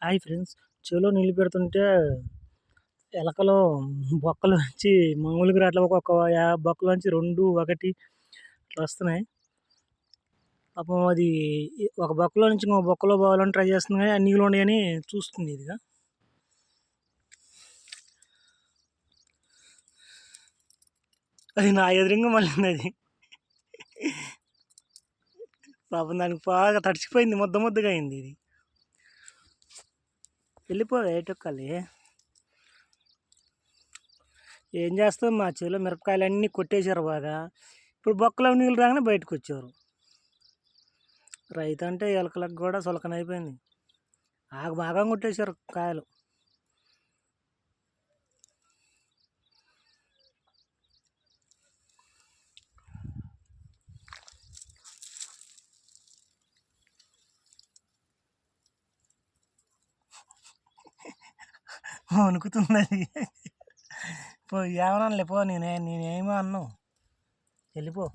Hi friends. చెలో నీళ్ళు పెడుతుంటే ఎలకలు బొక్కలోంచి మామూలుగా రాట్లే ఒక్కొక్క బొక్కలోంచి 2, 1 ఇట్లా వస్తున్నాయి. పాపం అది ఒక బొక్కలో నుంచి ఇంకో బొక్కలో పోవాలని ట్రై చేస్తుంది గానీ, నీళ్ళు ఉన్నాయని చూస్తుంది ఇదిగా. అది నా ఎదురుంగా మళ్ళిందది. పాపం దానికి బాగా తడిచిపోయింది. ముద్దగా అయింది ఇది. వెళ్ళిపోవే ఏటొక్కాలి. ఏం చేస్తాం, మా చెలో మిరపకాయలన్నీ కొట్టేశారు బాగా. ఇప్పుడు బొక్కలో నీళ్ళు రాగానే బయటకొచ్చారు. రైతు అంటే ఎలకలకు కూడా సులకనైపోయింది. బాగా కొట్టేశారు కాయలు. వణుకుతుంది అది. పో ఏమనలే పో, నేనేమో అన్నావు. వెళ్ళిపో.